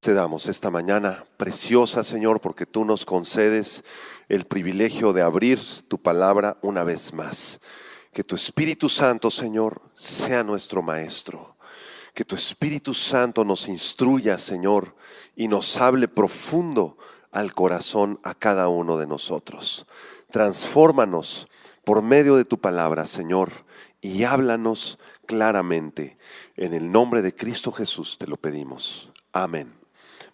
Te damos esta mañana preciosa, Señor, porque tú nos concedes el privilegio de abrir tu palabra una vez más. Que tu Espíritu Santo, Señor, sea nuestro maestro. Que tu Espíritu Santo nos instruya, Señor, y nos hable profundo al corazón a cada uno de nosotros. Transfórmanos por medio de tu palabra, Señor, y háblanos claramente. En el nombre de Cristo Jesús te lo pedimos. Amén.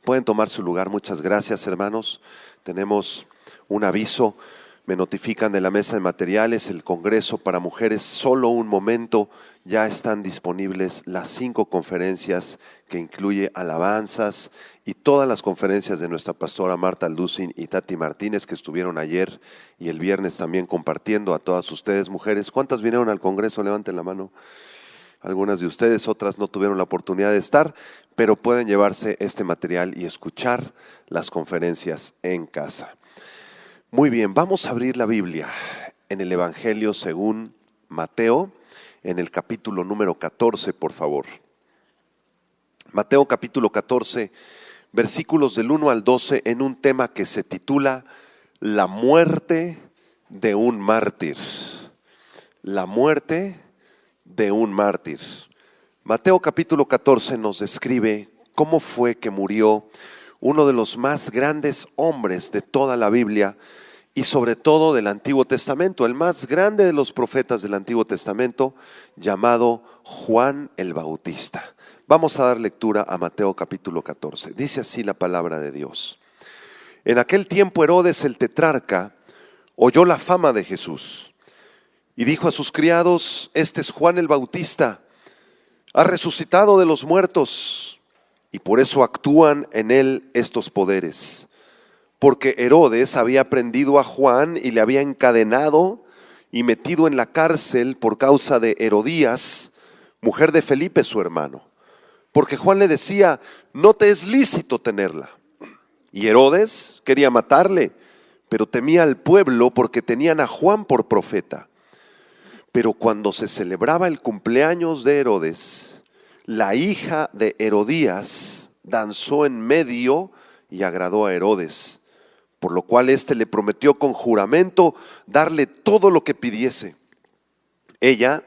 Pueden tomar su lugar. Muchas gracias, hermanos. Tenemos un aviso. Me notifican de la mesa de materiales, el Congreso para Mujeres. Solo un momento, ya están disponibles las 5 conferencias que incluye alabanzas y todas las conferencias de nuestra pastora Marta Lucin y Tati Martínez, que estuvieron ayer y el viernes también compartiendo a todas ustedes, mujeres. ¿Cuántas vinieron al Congreso? Levanten la mano. Algunas de ustedes, otras no tuvieron la oportunidad de estar, pero pueden llevarse este material y escuchar las conferencias en casa. Muy bien, vamos a abrir la Biblia en el Evangelio según Mateo, en el capítulo número 14, por favor. Mateo capítulo 14, versículos del 1 al 12, en un tema que se titula La muerte de un mártir. La muerte de un mártir. Mateo capítulo 14 nos describe cómo fue que murió uno de los más grandes hombres de toda la Biblia y sobre todo del Antiguo Testamento, el más grande de los profetas del Antiguo Testamento, llamado Juan el Bautista. Vamos a dar lectura a Mateo capítulo 14. Dice así la palabra de Dios. En aquel tiempo Herodes el tetrarca oyó la fama de Jesús y dijo a sus criados: este es Juan el Bautista, ha resucitado de los muertos, y por eso actúan en él estos poderes. Porque Herodes había prendido a Juan y le había encadenado y metido en la cárcel por causa de Herodías, mujer de Felipe su hermano. Porque Juan le decía: no te es lícito tenerla. Y Herodes quería matarle, pero temía al pueblo porque tenían a Juan por profeta. Pero cuando se celebraba el cumpleaños de Herodes, la hija de Herodías danzó en medio y agradó a Herodes, por lo cual éste le prometió con juramento darle todo lo que pidiese. Ella,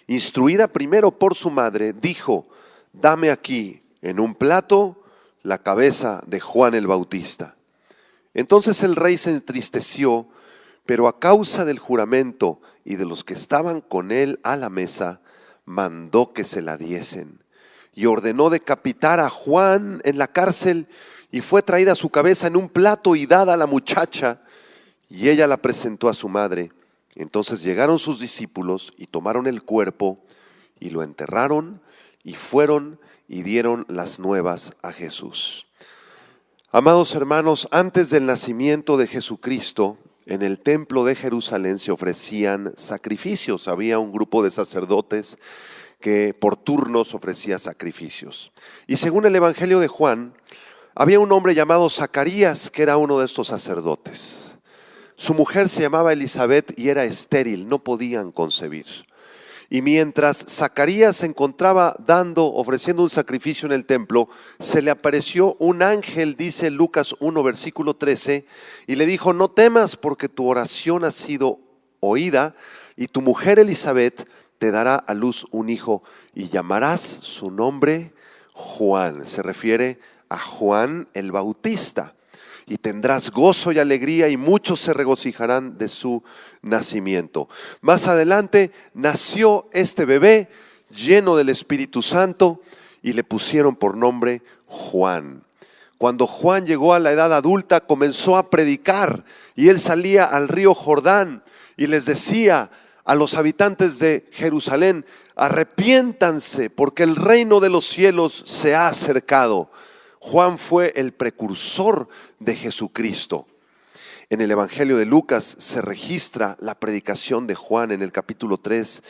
instruida primero por su madre, dijo: dame aquí en un plato la cabeza de Juan el Bautista. Entonces el rey se entristeció, pero a causa del juramento y de los que estaban con él a la mesa, mandó que se la diesen. Y ordenó decapitar a Juan en la cárcel, y fue traída su cabeza en un plato y dada a la muchacha, y ella la presentó a su madre. Entonces llegaron sus discípulos y tomaron el cuerpo y lo enterraron, y fueron y dieron las nuevas a Jesús. Amados hermanos, antes del nacimiento de Jesucristo, en el templo de Jerusalén se ofrecían sacrificios. Había un grupo de sacerdotes que por turnos ofrecía sacrificios. Y según el Evangelio de Juan, había un hombre llamado Zacarías que era uno de estos sacerdotes. Su mujer se llamaba Elizabeth y era estéril, no podían concebir. Y mientras Zacarías se encontraba ofreciendo un sacrificio en el templo, se le apareció un ángel, dice Lucas 1, versículo 13, y le dijo: no temas, porque tu oración ha sido oída, y tu mujer Elizabeth te dará a luz un hijo, y llamarás su nombre Juan. Se refiere a Juan el Bautista. Y tendrás gozo y alegría, y muchos se regocijarán de su nacimiento. Más adelante nació este bebé lleno del Espíritu Santo y le pusieron por nombre Juan. Cuando Juan llegó a la edad adulta, comenzó a predicar, y él salía al río Jordán y les decía a los habitantes de Jerusalén: arrepiéntanse, porque el reino de los cielos se ha acercado. Juan fue el precursor de Jesucristo. En el Evangelio de Lucas se registra la predicación de Juan en el capítulo 3.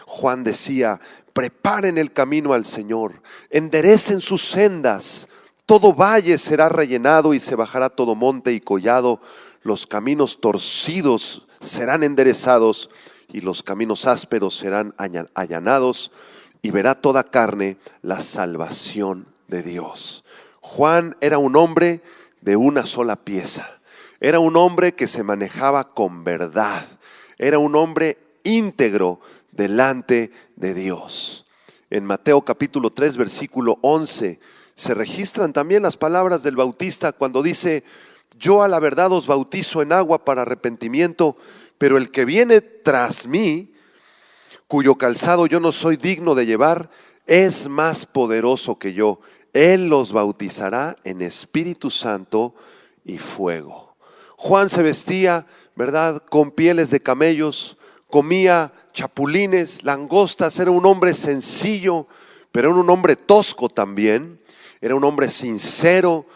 Juan decía: preparen el camino al Señor, enderecen sus sendas, todo valle será rellenado y se bajará todo monte y collado, los caminos torcidos serán enderezados y los caminos ásperos serán allanados, y verá toda carne la salvación de Dios. Juan era un hombre de una sola pieza. Era un hombre que se manejaba con verdad. Era un hombre íntegro delante de Dios. En Mateo capítulo 3, versículo 11, se registran también las palabras del Bautista cuando dice: yo a la verdad os bautizo en agua para arrepentimiento, pero el que viene tras mí, cuyo calzado yo no soy digno de llevar, es más poderoso que yo. Él los bautizará en Espíritu Santo y fuego. Juan se vestía, ¿verdad?, con pieles de camellos, comía chapulines, langostas, era un hombre sencillo, pero era un hombre tosco también. Era un hombre sincero,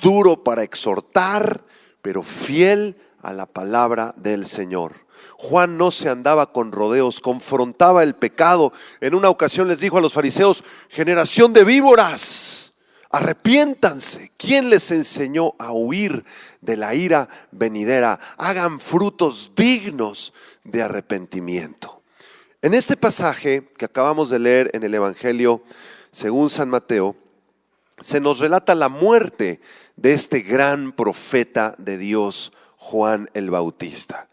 duro para exhortar, pero fiel a la palabra del Señor. Juan no se andaba con rodeos, confrontaba el pecado. En una ocasión les dijo a los fariseos: generación de víboras, arrepiéntanse. ¿Quién les enseñó a huir de la ira venidera? Hagan frutos dignos de arrepentimiento. En este pasaje que acabamos de leer en el Evangelio según San Mateo, se nos relata la muerte de este gran profeta de Dios, Juan el Bautista.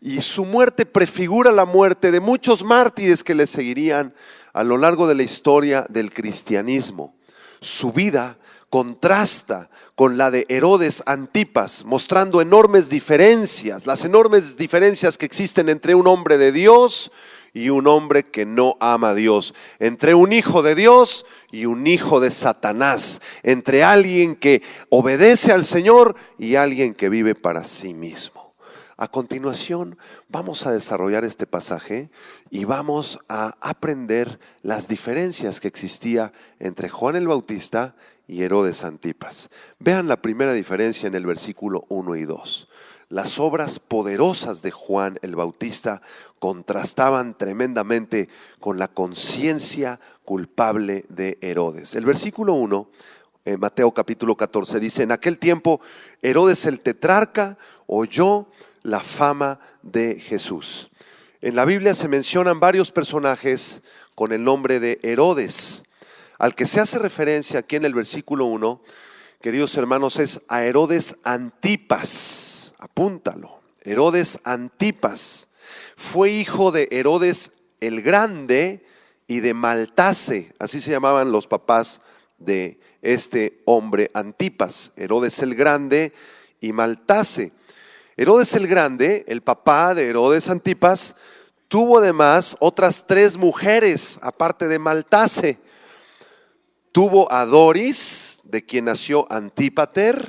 Y su muerte prefigura la muerte de muchos mártires que le seguirían a lo largo de la historia del cristianismo. Su vida contrasta con la de Herodes Antipas, mostrando enormes diferencias, las enormes diferencias que existen entre un hombre de Dios y un hombre que no ama a Dios, entre un hijo de Dios y un hijo de Satanás, entre alguien que obedece al Señor y alguien que vive para sí mismo. A continuación vamos a desarrollar este pasaje y vamos a aprender las diferencias que existía entre Juan el Bautista y Herodes Antipas. Vean la primera diferencia en el versículo 1 y 2. Las obras poderosas de Juan el Bautista contrastaban tremendamente con la conciencia culpable de Herodes. El versículo 1, Mateo capítulo 14, dice: en aquel tiempo Herodes el tetrarca oyó la fama de Jesús. En la Biblia se mencionan varios personajes con el nombre de Herodes. Al que se hace referencia aquí en el versículo 1, queridos hermanos, es a Herodes Antipas. Apúntalo. Herodes Antipas fue hijo de Herodes el Grande y de Maltase. Así se llamaban los papás de este hombre Antipas. Herodes el Grande y Maltase. Herodes el Grande, el papá de Herodes Antipas, tuvo además otras 3 mujeres, aparte de Maltase. Tuvo a Doris, de quien nació Antípater.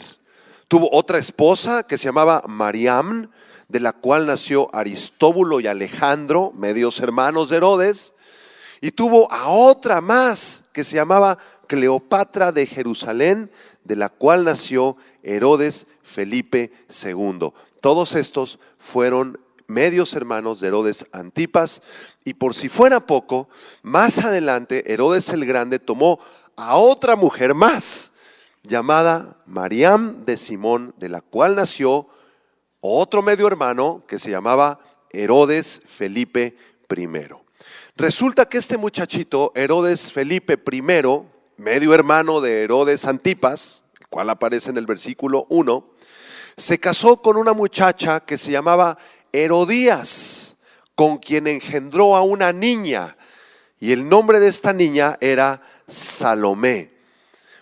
Tuvo otra esposa que se llamaba Mariam, de la cual nació Aristóbulo y Alejandro, medios hermanos de Herodes. Y tuvo a otra más que se llamaba Cleopatra de Jerusalén, de la cual nació Herodes Felipe II. Todos estos fueron medios hermanos de Herodes Antipas. Y por si fuera poco, más adelante Herodes el Grande tomó a otra mujer más, llamada Mariam de Simón, de la cual nació otro medio hermano que se llamaba Herodes Felipe I. Resulta que este muchachito, Herodes Felipe I, medio hermano de Herodes Antipas, el cual aparece en el versículo 1, se casó con una muchacha que se llamaba Herodías, con quien engendró a una niña, y el nombre de esta niña era Salomé.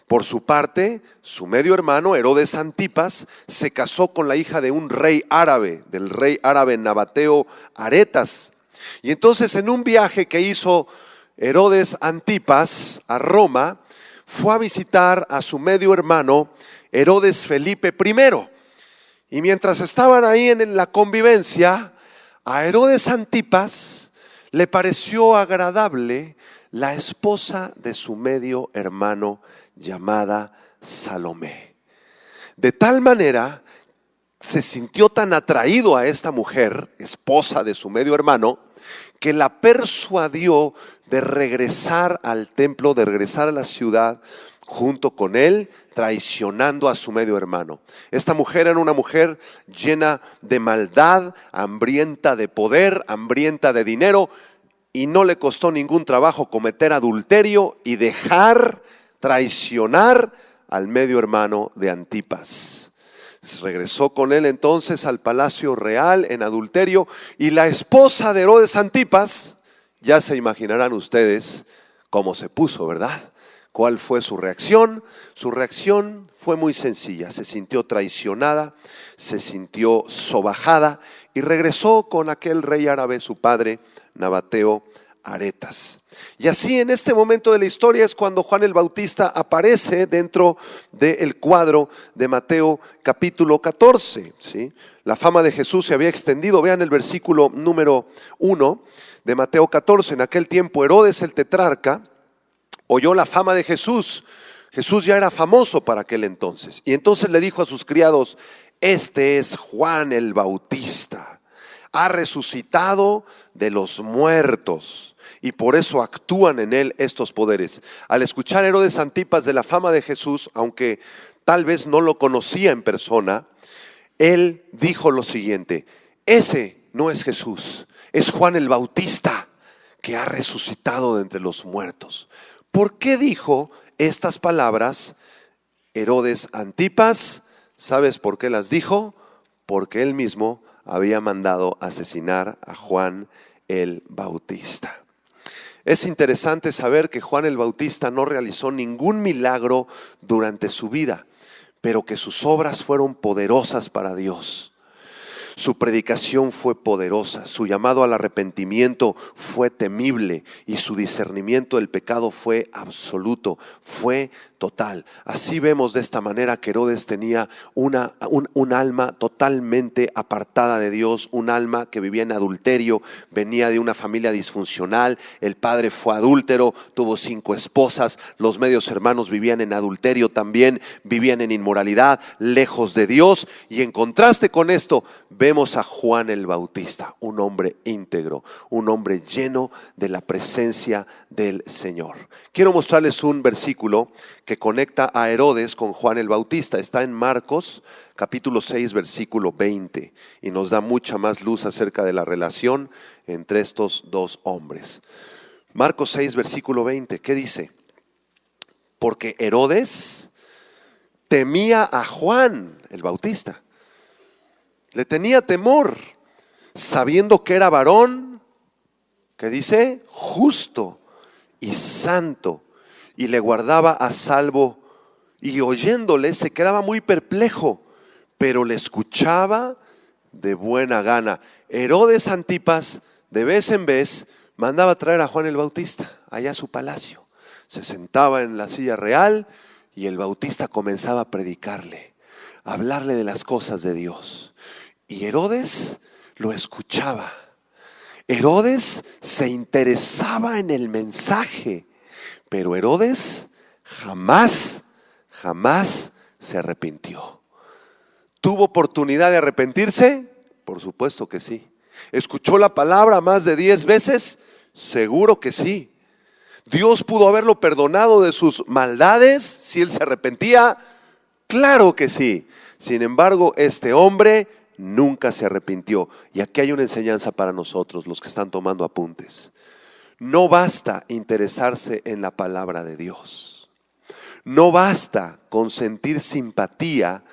Por su parte, su medio hermano Herodes Antipas se casó con la hija de un rey árabe, del rey árabe Nabateo Aretas. Y entonces, en un viaje que hizo Herodes Antipas a Roma, fue a visitar a su medio hermano Herodes Felipe I. Y mientras estaban ahí en la convivencia, a Herodes Antipas le pareció agradable la esposa de su medio hermano llamada Salomé. De tal manera se sintió tan atraído a esta mujer, esposa de su medio hermano, que la persuadió de regresar al templo, de regresar a la ciudad junto con él, traicionando a su medio hermano. Esta mujer era una mujer llena de maldad, hambrienta de poder, hambrienta de dinero, y no le costó ningún trabajo cometer adulterio y traicionar al medio hermano de Antipas. Regresó con él entonces al palacio real en adulterio, y la esposa de Herodes Antipas, ya se imaginarán ustedes cómo se puso, ¿verdad? ¿Cuál fue su reacción? Su reacción fue muy sencilla. Se sintió traicionada, se sintió sobajada y regresó con aquel rey árabe, su padre, Nabateo Aretas. Y así, en este momento de la historia, es cuando Juan el Bautista aparece dentro del cuadro de Mateo capítulo 14, ¿sí? La fama de Jesús se había extendido. Vean el versículo número 1 de Mateo 14. En aquel tiempo Herodes el tetrarca oyó la fama de Jesús. Jesús ya era famoso para aquel entonces. Y entonces le dijo a sus criados: este es Juan el Bautista. Ha resucitado de los muertos y por eso actúan en él estos poderes. Al escuchar Herodes Antipas de la fama de Jesús, aunque tal vez no lo conocía en persona, él dijo lo siguiente: ese no es Jesús, es Juan el Bautista, que ha resucitado de entre los muertos. ¿Por qué dijo estas palabras Herodes Antipas? ¿Sabes por qué las dijo? Porque él mismo había mandado asesinar a Juan el Bautista. Es interesante saber que Juan el Bautista no realizó ningún milagro durante su vida, pero que sus obras fueron poderosas para Dios. Su predicación fue poderosa, su llamado al arrepentimiento fue temible y su discernimiento del pecado fue absoluto, fue total. Así vemos de esta manera que Herodes tenía un alma totalmente apartada de Dios, un alma que vivía en adulterio, venía de una familia disfuncional, el padre fue adúltero, tuvo 5 esposas, los medios hermanos vivían en adulterio también, vivían en inmoralidad, lejos de Dios. Y en contraste con esto, vemos a Juan el Bautista, un hombre íntegro, un hombre lleno de la presencia del Señor. Quiero mostrarles un versículo que conecta a Herodes con Juan el Bautista. Está en Marcos capítulo 6 versículo 20 y nos da mucha más luz acerca de la relación entre estos dos hombres. Marcos 6 versículo 20, ¿qué dice? Porque Herodes temía a Juan el Bautista. Le tenía temor, sabiendo que era varón, que dice, justo y santo, y le guardaba a salvo, y oyéndole se quedaba muy perplejo, pero le escuchaba de buena gana. Herodes Antipas, de vez en vez, mandaba traer a Juan el Bautista allá a su palacio. Se sentaba en la silla real y el Bautista comenzaba a predicarle, a hablarle de las cosas de Dios. Y Herodes lo escuchaba. Herodes se interesaba en el mensaje, pero Herodes jamás se arrepintió. ¿Tuvo oportunidad de arrepentirse? Por supuesto que sí. ¿Escuchó la palabra más de 10 veces? Seguro que sí. ¿Dios pudo haberlo perdonado de sus maldades si él se arrepentía? Claro que sí. Sin embargo, este hombre nunca se arrepintió. Y aquí hay una enseñanza para nosotros, los que están tomando apuntes. No basta interesarse en la palabra de Dios. No basta con sentir simpatía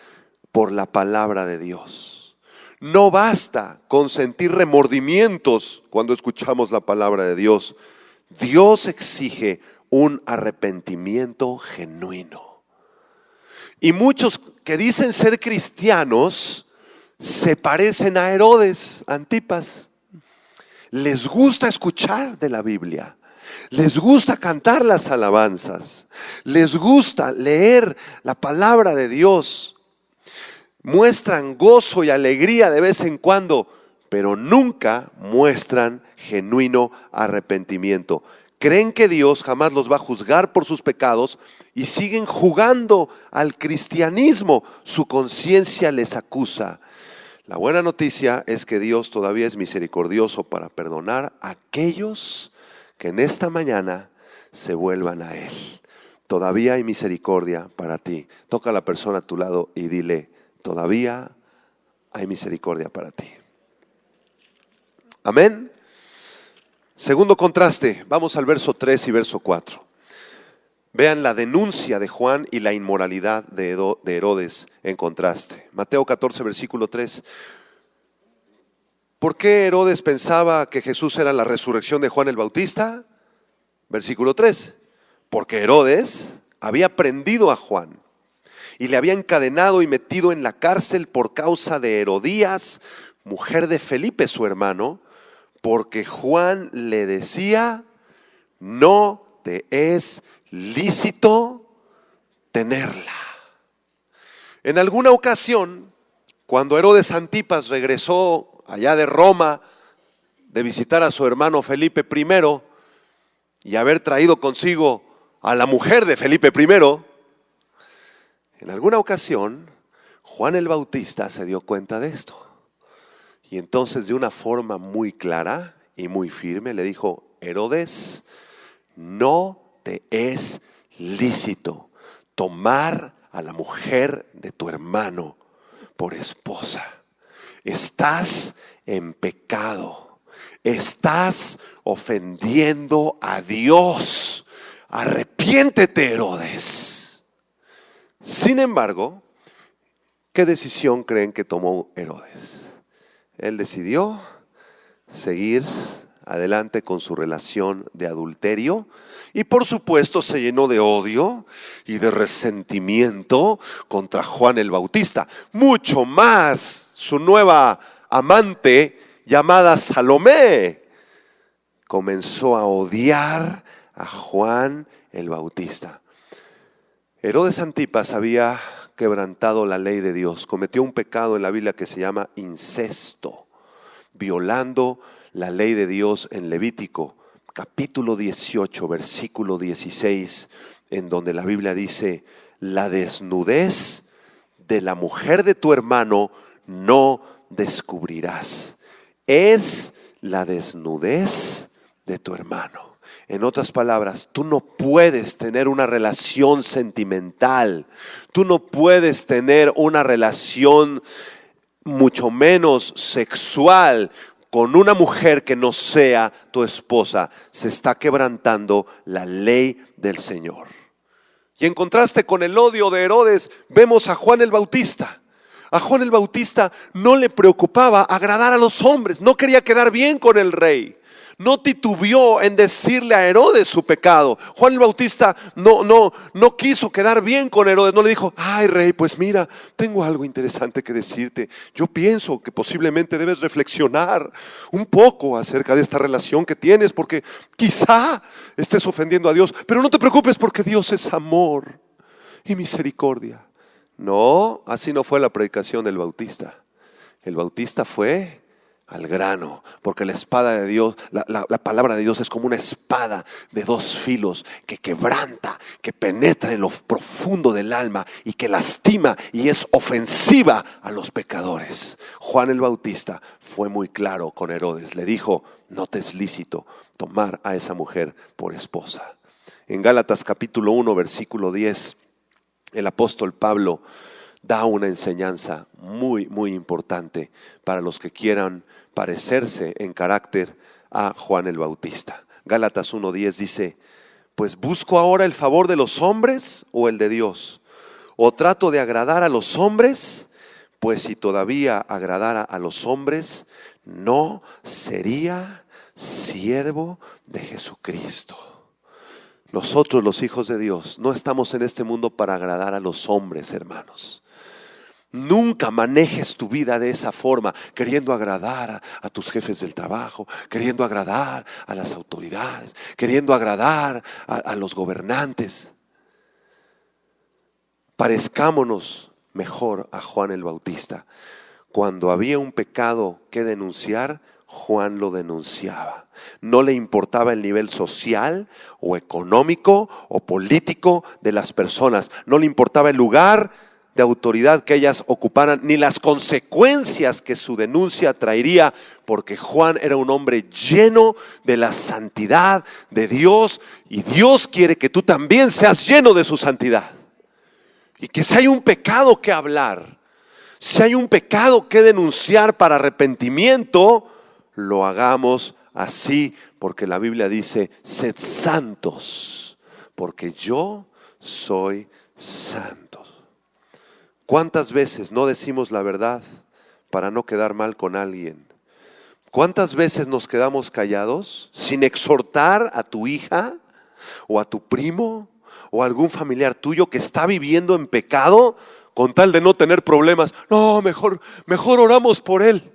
por la palabra de Dios. No basta con sentir remordimientos cuando escuchamos la palabra de Dios. Dios exige un arrepentimiento genuino. Y muchos que dicen ser cristianos se parecen a Herodes Antipas. Les gusta escuchar de la Biblia, les gusta cantar las alabanzas, les gusta leer la palabra de Dios, muestran gozo y alegría de vez en cuando, pero nunca muestran genuino arrepentimiento. Creen que Dios jamás los va a juzgar por sus pecados y siguen jugando al cristianismo. Su conciencia les acusa. La buena noticia es que Dios todavía es misericordioso para perdonar a aquellos que en esta mañana se vuelvan a Él. Todavía hay misericordia para ti. Toca a la persona a tu lado y dile, todavía hay misericordia para ti. Amén. Segundo contraste, vamos al verso 3 y verso 4. Vean la denuncia de Juan y la inmoralidad de Herodes en contraste. Mateo 14, versículo 3. ¿Por qué Herodes pensaba que Jesús era la resurrección de Juan el Bautista? Versículo 3. Porque Herodes había prendido a Juan y le había encadenado y metido en la cárcel por causa de Herodías, mujer de Felipe su hermano, porque Juan le decía: no te es lícito tenerla. En alguna ocasión, cuando Herodes Antipas regresó allá de Roma de visitar a su hermano Felipe I y haber traído consigo a la mujer de Felipe I, en alguna ocasión Juan el Bautista se dio cuenta de esto. Y entonces, de una forma muy clara y muy firme, le dijo: Herodes, no te es lícito tomar a la mujer de tu hermano por esposa. Estás en pecado. Estás ofendiendo a Dios. Arrepiéntete, Herodes. Sin embargo, ¿qué decisión creen que tomó Herodes? Él decidió seguir adelante con su relación de adulterio y por supuesto se llenó de odio y de resentimiento contra Juan el Bautista. Mucho más su nueva amante llamada Salomé comenzó a odiar a Juan el Bautista. Herodes Antipas había quebrantado la ley de Dios, cometió un pecado en la Biblia que se llama incesto, violando la ley de Dios en Levítico, capítulo 18, versículo 16, en donde la Biblia dice: la desnudez de la mujer de tu hermano no descubrirás. Es la desnudez de tu hermano. En otras palabras, tú no puedes tener una relación sentimental, tú no puedes tener una relación mucho menos sexual con una mujer que no sea tu esposa. Se está quebrantando la ley del Señor. Y en contraste con el odio de Herodes, vemos a Juan el Bautista. A Juan el Bautista no le preocupaba agradar a los hombres, no quería quedar bien con el rey. No titubeó en decirle a Herodes su pecado. Juan el Bautista no quiso quedar bien con Herodes. No le dijo: ay, rey, pues mira, tengo algo interesante que decirte. Yo pienso que posiblemente debes reflexionar un poco acerca de esta relación que tienes, porque quizá estés ofendiendo a Dios. Pero no te preocupes, porque Dios es amor y misericordia. No, así no fue la predicación del Bautista. El Bautista fue al grano, porque la espada de Dios, la palabra de Dios es como una espada de dos filos que quebranta, que penetra en lo profundo del alma y que lastima y es ofensiva a los pecadores. Juan el Bautista fue muy claro con Herodes, le dijo: no te es lícito tomar a esa mujer por esposa. En Gálatas capítulo 1, versículo 10, el apóstol Pablo da una enseñanza muy, muy importante para los que quieran parecerse en carácter a Juan el Bautista. Gálatas 1:10 dice: pues busco ahora el favor de los hombres o el de Dios, o trato de agradar a los hombres, pues si todavía agradara a los hombres, no sería siervo de Jesucristo. Nosotros, los hijos de Dios, no estamos en este mundo para agradar a los hombres, hermanos. Nunca manejes tu vida de esa forma, queriendo agradar a tus jefes del trabajo, queriendo agradar a las autoridades, queriendo agradar a los gobernantes. Parezcámonos mejor a Juan el Bautista. Cuando había un pecado que denunciar, Juan lo denunciaba. No le importaba el nivel social o económico o político de las personas. No le importaba el lugar de autoridad que ellas ocuparan, ni las consecuencias que su denuncia traería, porque Juan era un hombre lleno de la santidad de Dios, y Dios quiere que tú también seas lleno de su santidad. Y que si hay un pecado que hablar, si hay un pecado que denunciar para arrepentimiento, lo hagamos así, porque la Biblia dice: sed santos, porque yo soy santo. ¿Cuántas veces no decimos la verdad para no quedar mal con alguien? ¿Cuántas veces nos quedamos callados sin exhortar a tu hija o a tu primo o a algún familiar tuyo que está viviendo en pecado con tal de no tener problemas? No, mejor oramos por él.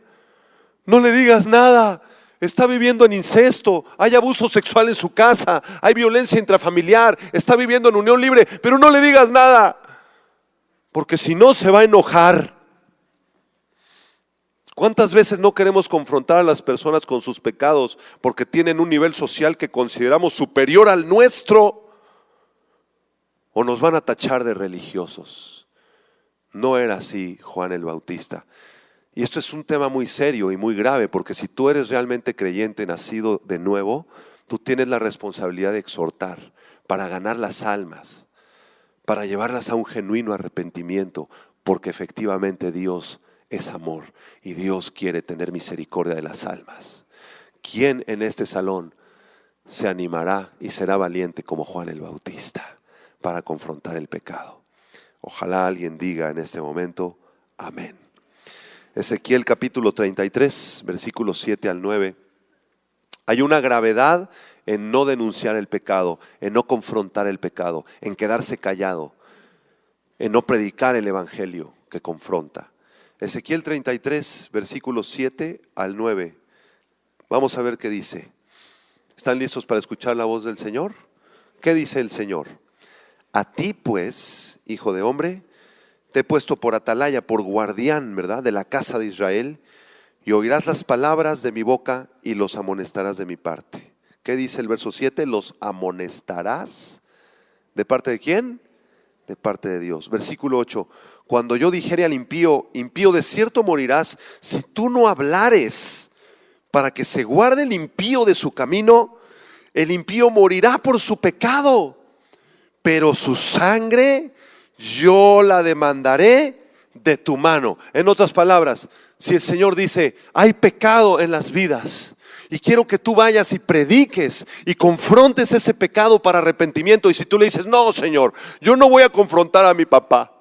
No le digas nada. Está viviendo en incesto, hay abuso sexual en su casa, hay violencia intrafamiliar, está viviendo en unión libre, pero no le digas nada, porque si no se va a enojar. ¿Cuántas veces no queremos confrontar a las personas con sus pecados porque tienen un nivel social que consideramos superior al nuestro? O nos van a tachar de religiosos. No era así Juan el Bautista. Y esto es un tema muy serio y muy grave, porque si tú eres realmente creyente, nacido de nuevo, tú tienes la responsabilidad de exhortar para ganar las almas, para llevarlas a un genuino arrepentimiento, porque efectivamente Dios es amor y Dios quiere tener misericordia de las almas. ¿Quién en este salón se animará y será valiente como Juan el Bautista para confrontar el pecado? Ojalá alguien diga en este momento, amén. Ezequiel capítulo 33, versículos 7 al 9. Hay una gravedad en no denunciar el pecado, en no confrontar el pecado, en quedarse callado, en no predicar el evangelio que confronta. Ezequiel 33, versículos 7 al 9. Vamos a ver qué dice. ¿Están listos para escuchar la voz del Señor? ¿Qué dice el Señor? A ti pues, hijo de hombre, te he puesto por atalaya, por guardián, ¿verdad?, de la casa de Israel, y oirás las palabras de mi boca y los amonestarás de mi parte. ¿Qué dice el verso 7? Los amonestarás. ¿De parte de quién? De parte de Dios. Versículo 8. Cuando yo dijere al impío, impío de cierto morirás, si tú no hablares para que se guarde el impío de su camino, el impío morirá por su pecado, pero su sangre yo la demandaré de tu mano. En otras palabras, si el Señor dice, hay pecado en las vidas y quiero que tú vayas y prediques y confrontes ese pecado para arrepentimiento, y si tú le dices, no, Señor, yo no voy a confrontar a mi papá,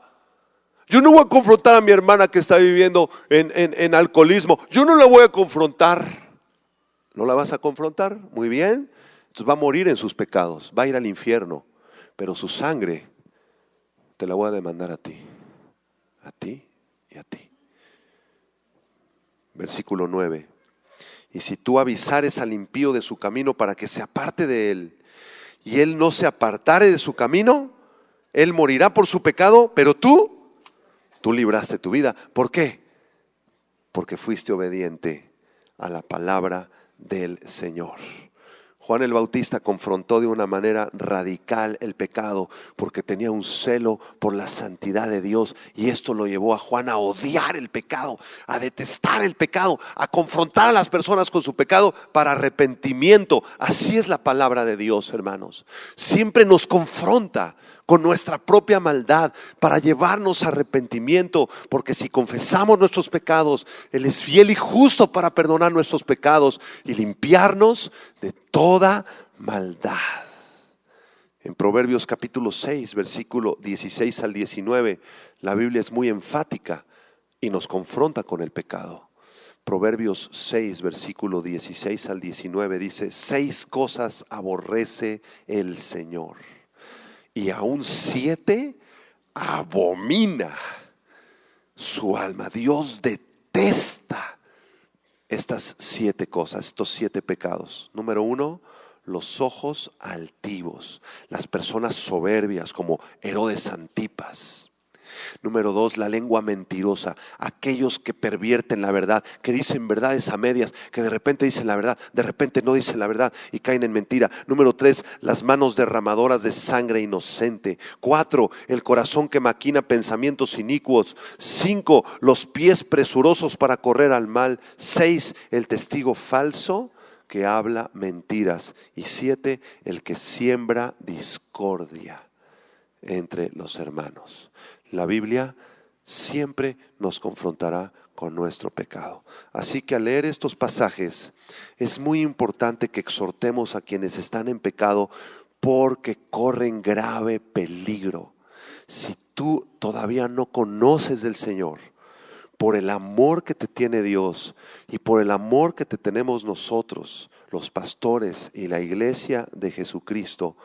yo no voy a confrontar a mi hermana que está viviendo en alcoholismo, yo no la voy a confrontar. ¿No la vas a confrontar? Muy bien. Entonces va a morir en sus pecados, va a ir al infierno, pero su sangre te la voy a demandar a ti y a ti. Versículo 9. Y si tú avisares al impío de su camino para que se aparte de él, y él no se apartare de su camino, él morirá por su pecado, pero tú libraste tu vida. ¿Por qué? Porque fuiste obediente a la palabra del Señor. Juan el Bautista confrontó de una manera radical el pecado porque tenía un celo por la santidad de Dios, y esto lo llevó a Juan a odiar el pecado, a detestar el pecado, a confrontar a las personas con su pecado para arrepentimiento. Así es la palabra de Dios, hermanos. Siempre nos confronta con nuestra propia maldad para llevarnos a arrepentimiento, porque si confesamos nuestros pecados, Él es fiel y justo para perdonar nuestros pecados y limpiarnos de toda maldad. En Proverbios capítulo 6, versículo 16 al 19, la Biblia es muy enfática y nos confronta con el pecado. Proverbios 6, versículo 16 al 19 dice: 6 cosas aborrece el Señor, y aún 7 abomina su alma. Dios detesta estas 7 cosas, estos 7 pecados. Número 1, los ojos altivos, las personas soberbias como Herodes Antipas. Número 2, la lengua mentirosa, aquellos que pervierten la verdad, que dicen verdades a medias, que de repente dicen la verdad, de repente no dicen la verdad y caen en mentira. Número 3, las manos derramadoras de sangre inocente. 4, el corazón que maquina pensamientos inicuos. 5, los pies presurosos para correr al mal. 6, el testigo falso que habla mentiras. Y 7, el que siembra discordia entre los hermanos. La Biblia siempre nos confrontará con nuestro pecado. Así que al leer estos pasajes es muy importante que exhortemos a quienes están en pecado porque corren grave peligro. Si tú todavía no conoces del Señor, por el amor que te tiene Dios y por el amor que te tenemos nosotros, los pastores y la iglesia de Jesucristo,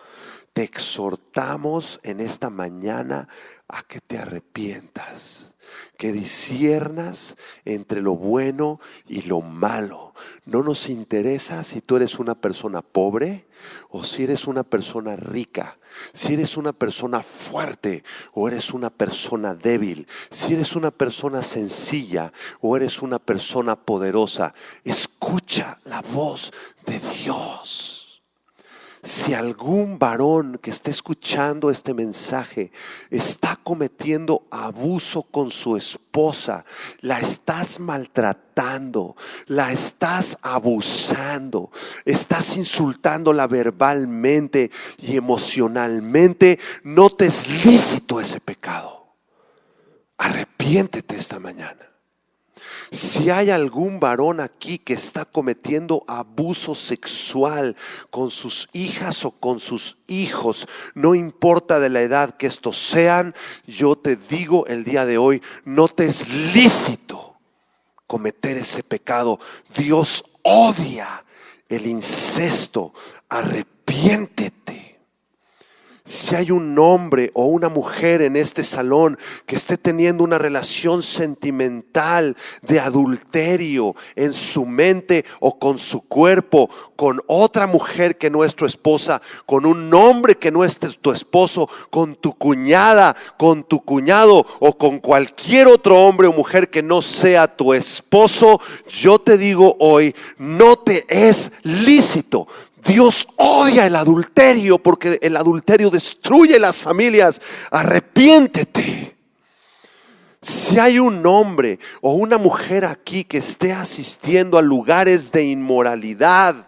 te exhortamos en esta mañana a que te arrepientas, que disciernas entre lo bueno y lo malo. No nos interesa si tú eres una persona pobre o si eres una persona rica, si eres una persona fuerte o eres una persona débil, si eres una persona sencilla o eres una persona poderosa. Escucha la voz de Dios. Si algún varón que esté escuchando este mensaje está cometiendo abuso con su esposa, la estás maltratando, la estás abusando, estás insultándola verbalmente y emocionalmente, no te es lícito ese pecado. Arrepiéntete esta mañana. Si hay algún varón aquí que está cometiendo abuso sexual con sus hijas o con sus hijos, no importa de la edad que estos sean, yo te digo el día de hoy, no te es lícito cometer ese pecado. Dios odia el incesto. Arrepiéntete. Si hay un hombre o una mujer en este salón que esté teniendo una relación sentimental de adulterio en su mente o con su cuerpo, con otra mujer que no es tu esposa, con un hombre que no es tu esposo, con tu cuñada, con tu cuñado o con cualquier otro hombre o mujer que no sea tu esposo, yo te digo hoy, no te es lícito. Dios odia el adulterio porque el adulterio destruye las familias. Arrepiéntete. Si hay un hombre o una mujer aquí que esté asistiendo a lugares de inmoralidad,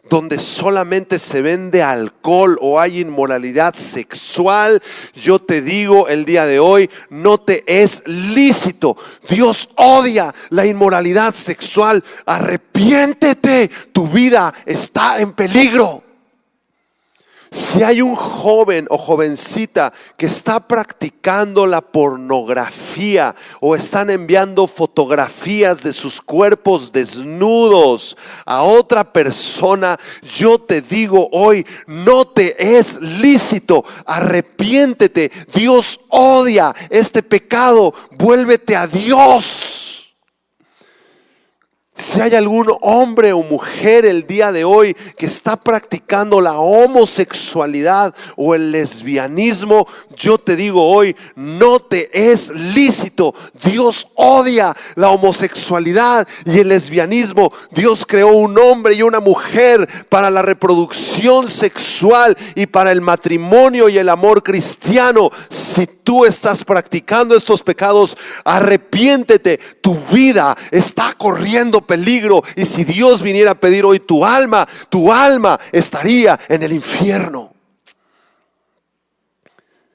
donde solamente se vende alcohol o hay inmoralidad sexual, yo te digo el día de hoy, no te es lícito. Dios odia la inmoralidad sexual. Arrepiéntete, tu vida está en peligro. Si hay un joven o jovencita que está practicando la pornografía o están enviando fotografías de sus cuerpos desnudos a otra persona, yo te digo hoy, no te es lícito. Arrepiéntete. Dios odia este pecado. Vuélvete a Dios. Si hay algún hombre o mujer el día de hoy que está practicando la homosexualidad o el lesbianismo, yo te digo hoy, no te es lícito. Dios odia la homosexualidad y el lesbianismo. Dios creó un hombre y una mujer para la reproducción sexual y para el matrimonio y el amor cristiano. Si tú estás practicando estos pecados, arrepiéntete. Tu vida está corriendo peligro, y si Dios viniera a pedir hoy tu alma estaría en el infierno.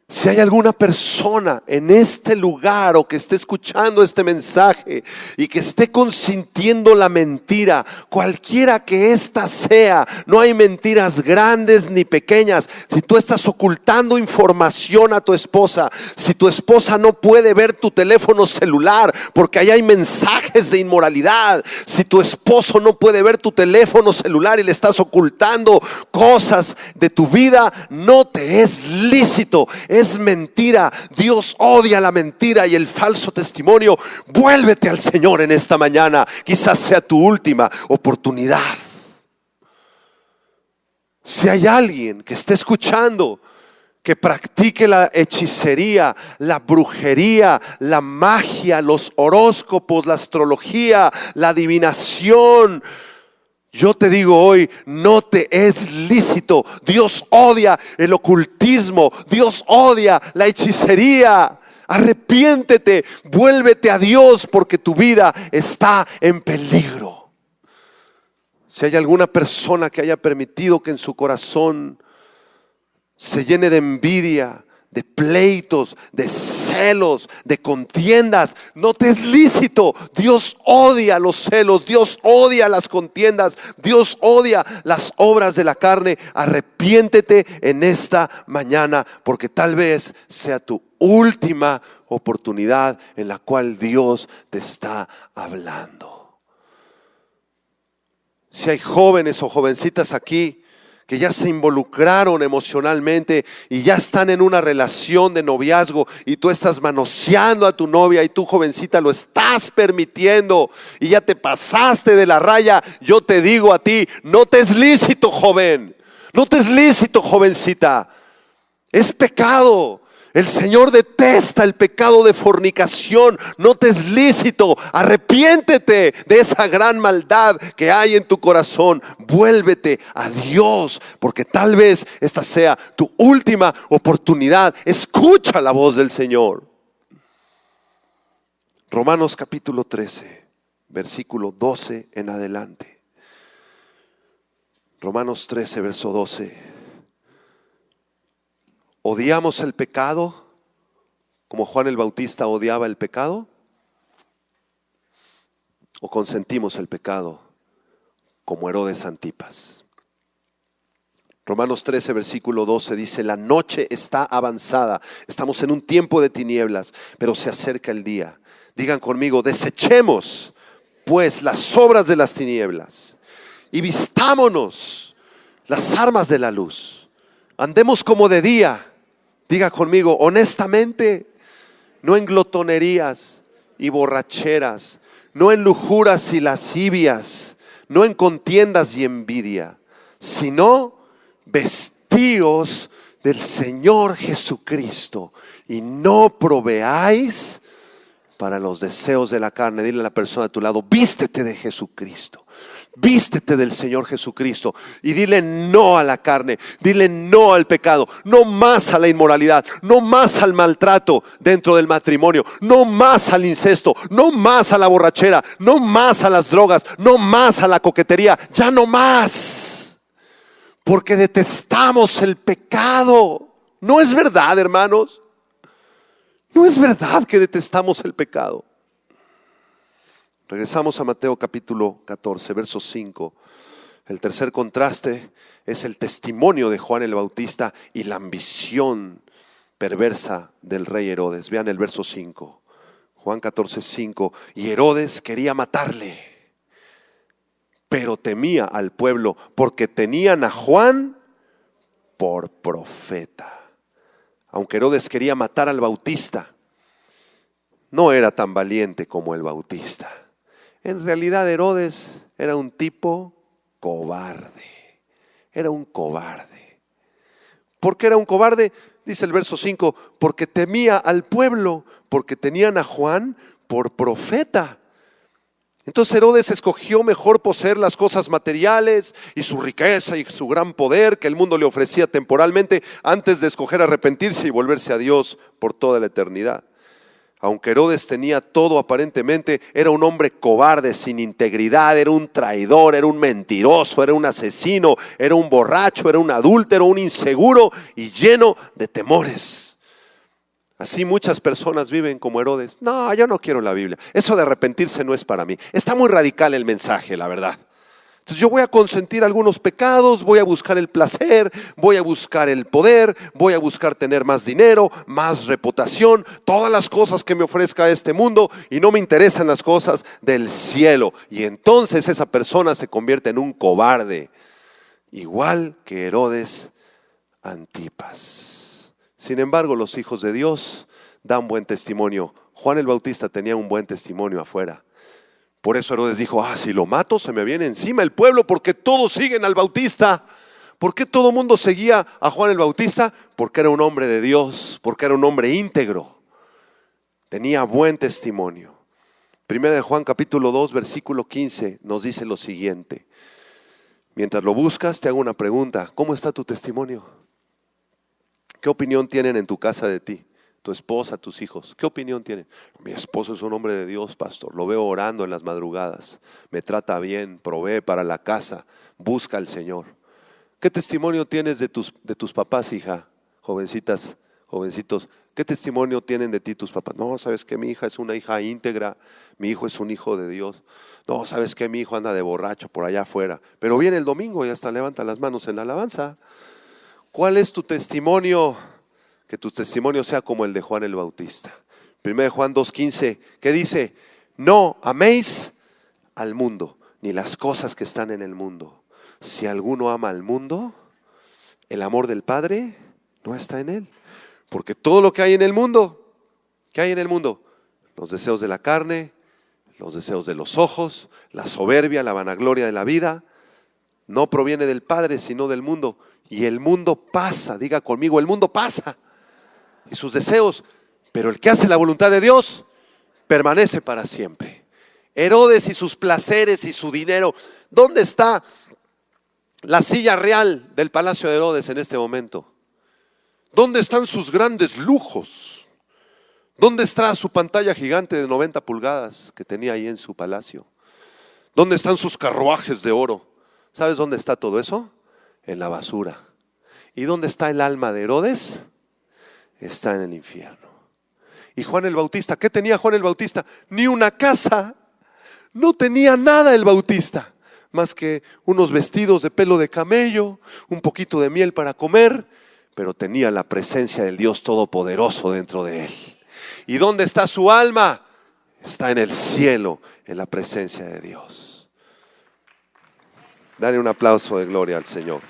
Si hay alguna persona en este lugar o que esté escuchando este mensaje y que esté consintiendo la mentira, cualquiera que ésta sea, no hay mentiras grandes ni pequeñas. Si tú estás ocultando información a tu esposa, si tu esposa no puede ver tu teléfono celular porque ahí hay mensajes de inmoralidad, si tu esposo no puede ver tu teléfono celular y le estás ocultando cosas de tu vida, no te es lícito. Es mentira. Dios odia la mentira y el falso testimonio. Vuélvete al Señor en esta mañana. Quizás sea tu última oportunidad. Si hay alguien que esté escuchando que practique la hechicería, la brujería, la magia, los horóscopos, la astrología, la adivinación, yo te digo hoy, no te es lícito. Dios odia el ocultismo. Dios odia la hechicería. Arrepiéntete, vuélvete a Dios porque tu vida está en peligro. Si hay alguna persona que haya permitido que en su corazón se llene de envidia, de pleitos, de celos, de contiendas. No te es lícito. Dios odia los celos, Dios odia las contiendas, Dios odia las obras de la carne. Arrepiéntete en esta mañana, porque tal vez sea tu última oportunidad en la cual Dios te está hablando. Si hay jóvenes o jovencitas aquí que ya se involucraron emocionalmente y ya están en una relación de noviazgo y tú estás manoseando a tu novia y tú, jovencita, lo estás permitiendo y ya te pasaste de la raya, yo te digo a ti, no te es lícito, joven, no te es lícito, jovencita. Es pecado. El Señor detesta el pecado de fornicación. No te es lícito. Arrepiéntete de esa gran maldad que hay en tu corazón. Vuélvete a Dios, porque tal vez esta sea tu última oportunidad. Escucha la voz del Señor. Romanos capítulo 13, versículo 12 en adelante. Romanos 13, verso 12. ¿Odiamos el pecado como Juan el Bautista odiaba el pecado? ¿O consentimos el pecado como Herodes Antipas? Romanos 13, versículo 12 dice: la noche está avanzada, estamos en un tiempo de tinieblas, pero se acerca el día. Digan conmigo: desechemos pues las obras de las tinieblas y vistámonos las armas de la luz. Andemos como de día. Diga conmigo: honestamente, no en glotonerías y borracheras, no en lujuras y lascivias, no en contiendas y envidia, sino vestíos del Señor Jesucristo y no proveáis para los deseos de la carne. Dile a la persona a tu lado: vístete de Jesucristo. Vístete del Señor Jesucristo y dile no a la carne, dile no al pecado, no más a la inmoralidad, no más al maltrato dentro del matrimonio, no más al incesto, no más a la borrachera, no más a las drogas, no más a la coquetería, ya no más, porque detestamos el pecado. ¿No es verdad, hermanos? ¿No es verdad que detestamos el pecado? Regresamos a Mateo capítulo 14, verso 5. El tercer contraste es el testimonio de Juan el Bautista y la ambición perversa del rey Herodes. Vean el verso 5. Juan 14, 5. Y Herodes quería matarle, pero temía al pueblo porque tenían a Juan por profeta. Aunque Herodes quería matar al Bautista, no era tan valiente como el Bautista. En realidad Herodes era un tipo cobarde. Era un cobarde. ¿Por qué era un cobarde? Dice el verso 5, porque temía al pueblo, porque tenían a Juan por profeta. Entonces Herodes escogió mejor poseer las cosas materiales y su riqueza y su gran poder que el mundo le ofrecía temporalmente, antes de escoger arrepentirse y volverse a Dios por toda la eternidad. Aunque Herodes tenía todo aparentemente, era un hombre cobarde, sin integridad, era un traidor, era un mentiroso, era un asesino, era un borracho, era un adúltero, un inseguro y lleno de temores. Así muchas personas viven como Herodes. No, yo no quiero la Biblia. Eso de arrepentirse no es para mí. Está muy radical el mensaje, la verdad. Entonces yo voy a consentir algunos pecados, voy a buscar el placer, voy a buscar el poder, voy a buscar tener más dinero, más reputación, todas las cosas que me ofrezca este mundo, y no me interesan las cosas del cielo. Y entonces esa persona se convierte en un cobarde, igual que Herodes Antipas. Sin embargo, los hijos de Dios dan buen testimonio. Juan el Bautista tenía un buen testimonio afuera. Por eso Herodes dijo: si lo mato se me viene encima el pueblo, porque todos siguen al Bautista. ¿Por qué todo el mundo seguía a Juan el Bautista? Porque era un hombre de Dios, porque era un hombre íntegro. Tenía buen testimonio. Primera de Juan capítulo 2, versículo 15 nos dice lo siguiente. Mientras lo buscas, te hago una pregunta: ¿cómo está tu testimonio? ¿Qué opinión tienen en tu casa de ti? Tu esposa, tus hijos, ¿qué opinión tienen? Mi esposo es un hombre de Dios, pastor. Lo veo orando en las madrugadas. Me trata bien, provee para la casa, busca al Señor. ¿Qué testimonio tienes de tus papás, hija? Jovencitas, Jovencitos, ¿qué testimonio tienen de ti tus papás? No, ¿sabes qué? Mi hija es una hija íntegra, mi hijo es un hijo de Dios. No, ¿sabes qué? Mi hijo anda de borracho por allá afuera, pero viene el domingo y hasta levanta las manos en la alabanza. ¿Cuál es tu testimonio? Que tu testimonio sea como el de Juan el Bautista. 1 Juan 2:15, ¿qué dice? No améis al mundo, ni las cosas que están en el mundo. Si alguno ama al mundo, el amor del Padre no está en él. Porque todo lo que hay en el mundo, ¿qué hay en el mundo? Los deseos de la carne, los deseos de los ojos, la soberbia, la vanagloria de la vida, no proviene del Padre, sino del mundo. Y el mundo pasa, diga conmigo, el mundo pasa. Y sus deseos, pero el que hace la voluntad de Dios permanece para siempre. Herodes y sus placeres y su dinero. ¿Dónde está la silla real del palacio de Herodes en este momento? ¿Dónde están sus grandes lujos? ¿Dónde está su pantalla gigante de 90 pulgadas que tenía ahí en su palacio? ¿Dónde están sus carruajes de oro? ¿Sabes dónde está todo eso? En la basura. ¿Y dónde está el alma de Herodes? Está en el infierno. Y Juan el Bautista, ¿qué tenía Juan el Bautista? Ni una casa. No tenía nada el Bautista, más que unos vestidos de pelo de camello, un poquito de miel para comer, pero tenía la presencia del Dios Todopoderoso dentro de él. ¿Y dónde está su alma? Está en el cielo, en la presencia de Dios. Dale un aplauso de gloria al Señor.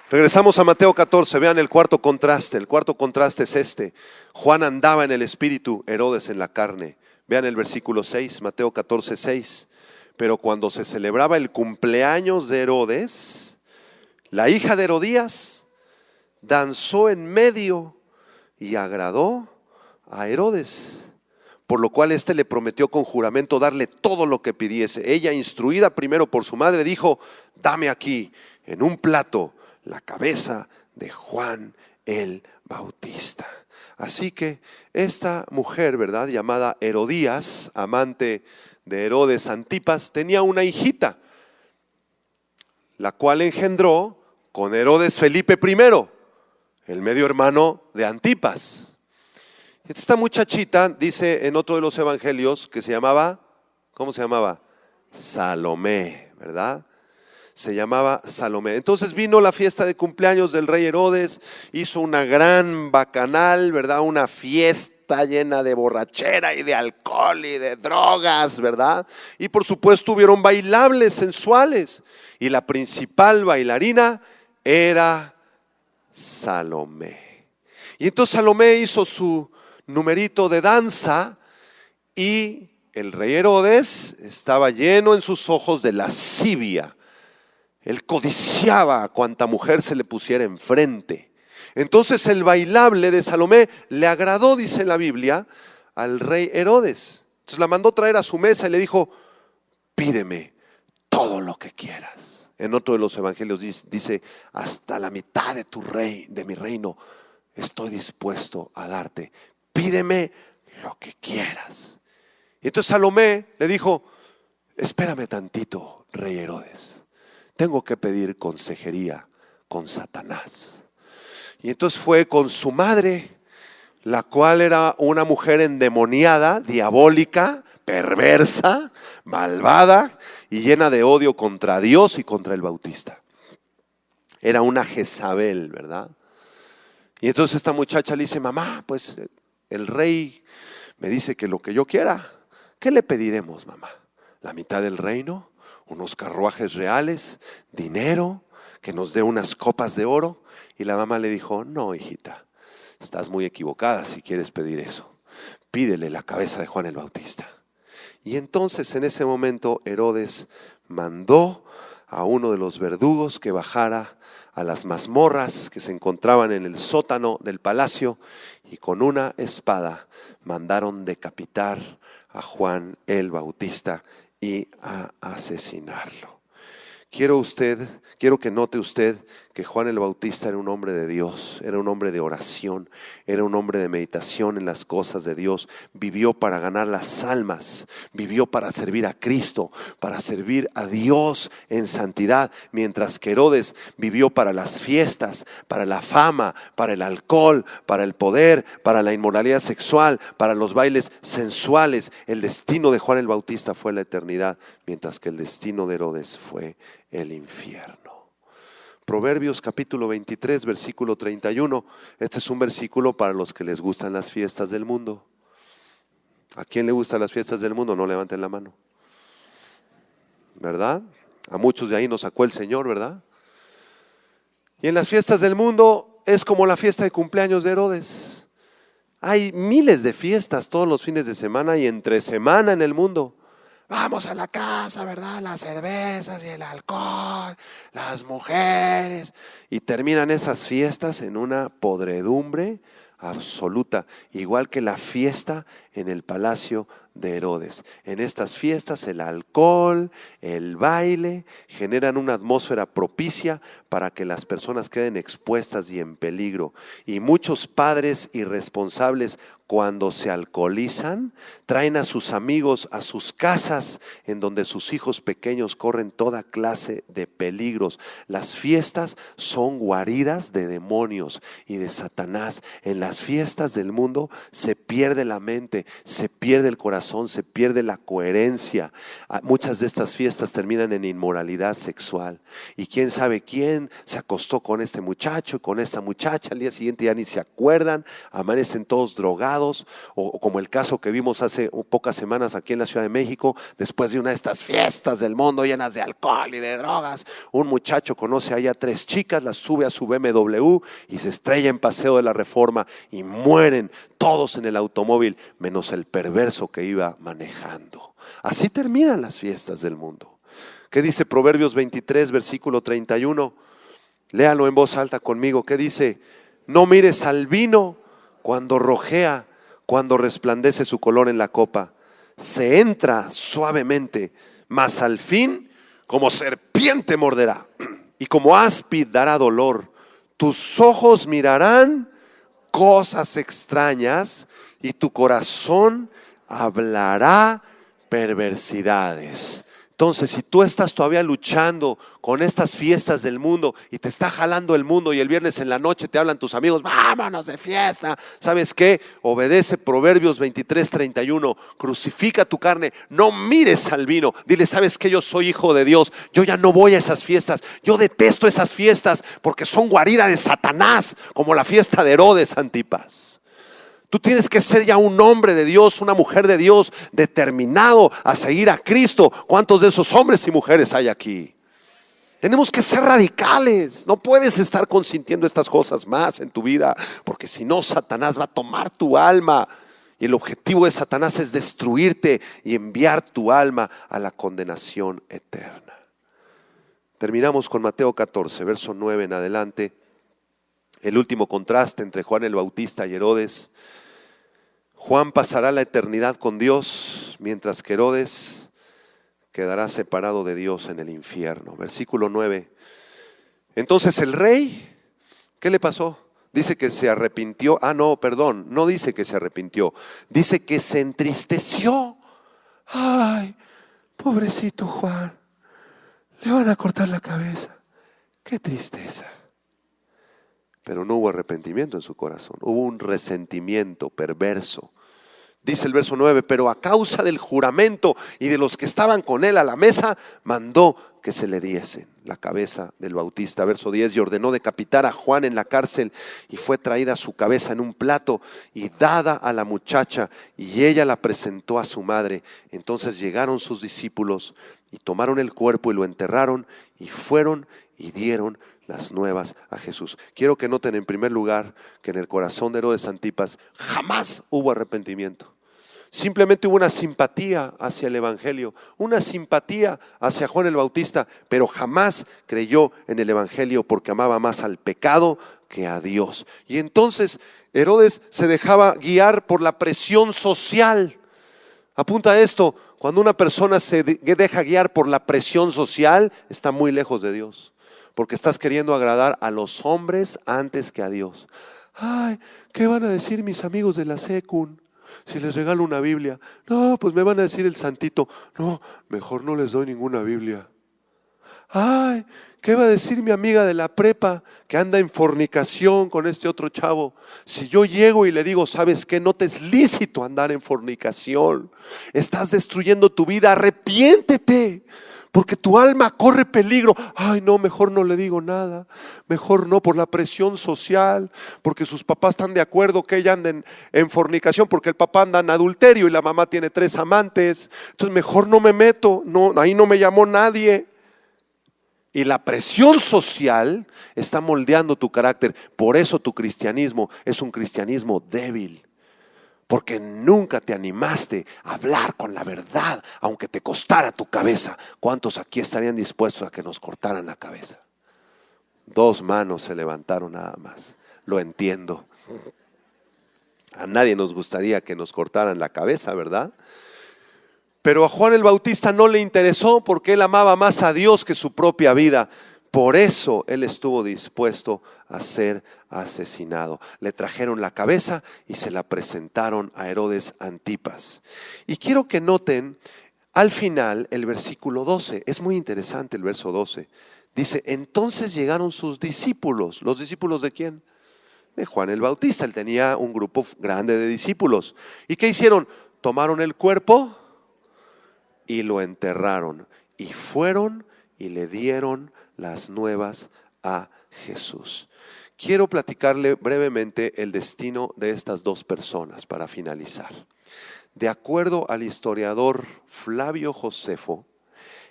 Regresamos a Mateo 14, vean el cuarto contraste. El cuarto contraste es este. Juan andaba en el espíritu, Herodes en la carne. Vean el versículo 6, Mateo 14, 6. Pero cuando se celebraba el cumpleaños de Herodes, la hija de Herodías danzó en medio y agradó a Herodes. Por lo cual éste le prometió con juramento darle todo lo que pidiese. Ella, instruida primero por su madre, dijo: dame aquí en un plato la cabeza de Juan el Bautista. Así que esta mujer, ¿verdad?, llamada Herodías, amante de Herodes Antipas, tenía una hijita, la cual engendró con Herodes Felipe I, el medio hermano de Antipas. Esta muchachita dice en otro de los evangelios que se llamaba, ¿cómo se llamaba? Salomé, ¿verdad? Se llamaba Salomé. Entonces vino la fiesta de cumpleaños del rey Herodes, hizo una gran bacanal, ¿verdad? Una fiesta llena de borrachera y de alcohol y de drogas, ¿verdad? Y por supuesto hubieron bailables sensuales y la principal bailarina era Salomé. Y entonces Salomé hizo su numerito de danza y el rey Herodes estaba lleno en sus ojos de lascivia. Él codiciaba a cuanta mujer se le pusiera enfrente. Entonces el bailable de Salomé le agradó, dice la Biblia, al rey Herodes. Entonces la mandó traer a su mesa y le dijo: pídeme todo lo que quieras. En otro de los evangelios dice: hasta la mitad de mi reino estoy dispuesto a darte. Pídeme lo que quieras. Y entonces Salomé le dijo: espérame tantito, rey Herodes. Tengo que pedir consejería con Satanás. Y entonces fue con su madre, la cual era una mujer endemoniada, diabólica, perversa, malvada y llena de odio contra Dios y contra el Bautista. Era una Jezabel, ¿verdad? Y entonces esta muchacha le dice: mamá, pues el rey me dice que lo que yo quiera. ¿Qué le pediremos, mamá? ¿La mitad del reino? ¿Unos carruajes reales? ¿Dinero? ¿Que nos dé unas copas de oro? Y la mamá le dijo: no, hijita, estás muy equivocada si quieres pedir eso. Pídele la cabeza de Juan el Bautista. Y entonces en ese momento Herodes mandó a uno de los verdugos que bajara a las mazmorras que se encontraban en el sótano del palacio, y con una espada mandaron decapitar a Juan el Bautista y a asesinarlo. Quiero que note usted que Juan el Bautista era un hombre de Dios, era un hombre de oración, era un hombre de meditación en las cosas de Dios. Vivió para ganar las almas, vivió para servir a Cristo, para servir a Dios en santidad, mientras que Herodes vivió para las fiestas, para la fama, para el alcohol, para el poder, para la inmoralidad sexual, para los bailes sensuales. El destino de Juan el Bautista fue la eternidad, mientras que el destino de Herodes fue el infierno. Proverbios capítulo 23, versículo 31. Este es un versículo para los que les gustan las fiestas del mundo. ¿A quién le gustan las fiestas del mundo? No levanten la mano. ¿Verdad? A muchos de ahí nos sacó el Señor, ¿verdad? Y en las fiestas del mundo es como la fiesta de cumpleaños de Herodes. Hay miles de fiestas todos los fines de semana y entre semana en el mundo. Vamos a la casa, ¿verdad? Las cervezas y el alcohol, las mujeres. Y terminan esas fiestas en una podredumbre absoluta, igual que la fiesta en el palacio de Herodes. En estas fiestas el alcohol, el baile generan una atmósfera propicia para que las personas queden expuestas y en peligro. Y muchos padres irresponsables, cuando se alcoholizan, traen a sus amigos a sus casas, en donde sus hijos pequeños corren toda clase de peligros. Las fiestas son guaridas de demonios y de Satanás. En las fiestas del mundo se pierde la mente, se pierde el corazón, se pierde la coherencia. Muchas de estas fiestas terminan en inmoralidad sexual. Y quién sabe quién se acostó con este muchacho, con esta muchacha, al día siguiente ya ni se acuerdan, amanecen todos drogados. O como el caso que vimos hace pocas semanas aquí en la Ciudad de México, después de una de estas fiestas del mundo llenas de alcohol y de drogas, un muchacho conoce allá 3 chicas, las sube a su BMW y se estrella en Paseo de la Reforma y mueren todos en el automóvil, menos el perverso que iba manejando. Así terminan las fiestas del mundo. ¿Qué dice Proverbios 23, versículo 31? Léalo en voz alta conmigo. ¿Qué dice? No mires al vino cuando rojea, cuando resplandece su color en la copa. Se entra suavemente, mas al fin como serpiente morderá y como áspid dará dolor. Tus ojos mirarán cosas extrañas y tu corazón hablará perversidades. Entonces, si tú estás todavía luchando con estas fiestas del mundo y te está jalando el mundo y el viernes en la noche te hablan tus amigos, vámonos de fiesta, ¿sabes qué? Obedece Proverbios 23, 31, crucifica tu carne, no mires al vino, dile, ¿sabes qué? Yo soy hijo de Dios, yo ya no voy a esas fiestas, yo detesto esas fiestas porque son guarida de Satanás, como la fiesta de Herodes Antipas. Tú tienes que ser ya un hombre de Dios, una mujer de Dios, determinado a seguir a Cristo. ¿Cuántos de esos hombres y mujeres hay aquí? Tenemos que ser radicales. No puedes estar consintiendo estas cosas más en tu vida, porque si no, Satanás va a tomar tu alma. Y el objetivo de Satanás es destruirte y enviar tu alma a la condenación eterna. Terminamos con Mateo 14, verso 9 en adelante. El último contraste entre Juan el Bautista y Herodes. Juan pasará la eternidad con Dios, mientras que Herodes quedará separado de Dios en el infierno. Versículo 9. Entonces el rey, ¿qué le pasó? Dice que se arrepintió. No dice que se arrepintió. Dice que se entristeció. Ay, pobrecito Juan, le van a cortar la cabeza. Qué tristeza. Pero no hubo arrepentimiento en su corazón, hubo un resentimiento perverso. Dice el verso 9, pero a causa del juramento y de los que estaban con él a la mesa, mandó que se le diesen la cabeza del Bautista. Verso 10, y ordenó decapitar a Juan en la cárcel, y fue traída su cabeza en un plato y dada a la muchacha, y ella la presentó a su madre. Entonces llegaron sus discípulos y tomaron el cuerpo y lo enterraron, y fueron y dieron las nuevas a Jesús. Quiero que noten en primer lugar que en el corazón de Herodes Antipas jamás hubo arrepentimiento. Simplemente hubo una simpatía hacia el Evangelio, una simpatía hacia Juan el Bautista, pero jamás creyó en el Evangelio porque amaba más al pecado que a Dios. Y entonces Herodes se dejaba guiar por la presión social. Apunta a esto, cuando una persona se deja guiar por la presión social, está muy lejos de Dios. porque estás queriendo agradar a los hombres antes que a Dios. Ay, ¿qué van a decir mis amigos de la secund si les regalo una Biblia? No, pues me van a decir el santito. No, mejor no les doy ninguna Biblia. Ay, ¿qué va a decir mi amiga de la prepa que anda en fornicación con este otro chavo? Si yo llego y le digo, ¿sabes qué? No te es lícito andar en fornicación. Estás destruyendo tu vida, arrepiéntete, porque tu alma corre peligro. Ay, no, mejor no le digo nada. Mejor no, por la presión social, porque sus papás están de acuerdo que ella ande en fornicación, porque el papá anda en adulterio y la mamá tiene 3 amantes. Entonces mejor no me meto, no, ahí no me llamó nadie. Y la presión social está moldeando tu carácter. Por eso tu cristianismo es un cristianismo débil. Porque nunca te animaste a hablar con la verdad, aunque te costara tu cabeza. ¿Cuántos aquí estarían dispuestos a que nos cortaran la cabeza? 2 manos se levantaron nada más. Lo entiendo. A nadie nos gustaría que nos cortaran la cabeza, ¿verdad? Pero a Juan el Bautista no le interesó porque él amaba más a Dios que su propia vida. Por eso él estuvo dispuesto a ser asesinado. Le trajeron la cabeza y se la presentaron a Herodes Antipas. Y quiero que noten al final el versículo 12. Es muy interesante el verso 12. Dice, entonces llegaron sus discípulos. ¿Los discípulos de quién? De Juan el Bautista. Él tenía un grupo grande de discípulos. ¿Y qué hicieron? Tomaron el cuerpo y lo enterraron, y fueron y le dieron las nuevas a Jesús. Quiero platicarle brevemente el destino de estas 2 personas para finalizar. De acuerdo al historiador Flavio Josefo,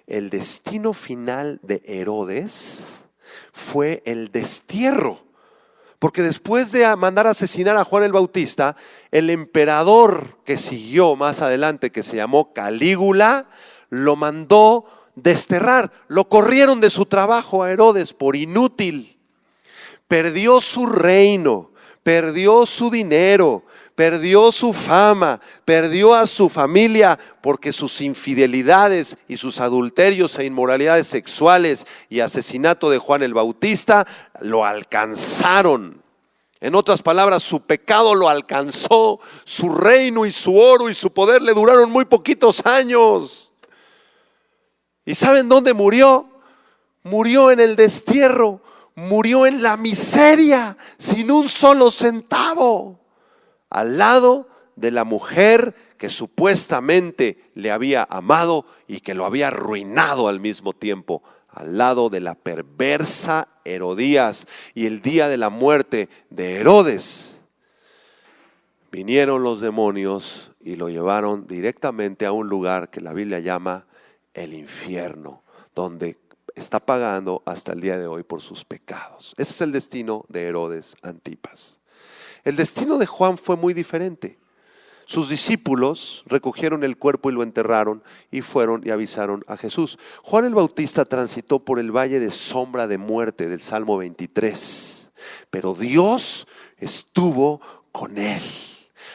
el destino final de Herodes fue el destierro. Porque después de mandar a asesinar a Juan el Bautista, el emperador que siguió más adelante, que se llamó Calígula, lo mandó desterrar. Lo corrieron de su trabajo a Herodes por inútil. Perdió su reino, perdió su dinero, perdió su fama, perdió a su familia, porque sus infidelidades y sus adulterios e inmoralidades sexuales y asesinato de Juan el Bautista lo alcanzaron. En otras palabras, su pecado lo alcanzó, su reino y su oro y su poder le duraron muy poquitos años. ¿Y saben dónde murió? Murió en el destierro, murió en la miseria, sin un solo centavo, al lado de la mujer que supuestamente le había amado y que lo había arruinado al mismo tiempo, al lado de la perversa Herodías. Y el día de la muerte de Herodes, vinieron los demonios y lo llevaron directamente a un lugar que la Biblia llama el infierno, donde está pagando hasta el día de hoy por sus pecados. Ese es el destino de Herodes Antipas. El destino de Juan fue muy diferente. Sus discípulos recogieron el cuerpo y lo enterraron y fueron y avisaron a Jesús. Juan el Bautista transitó por el valle de sombra de muerte del Salmo 23, pero Dios estuvo con él.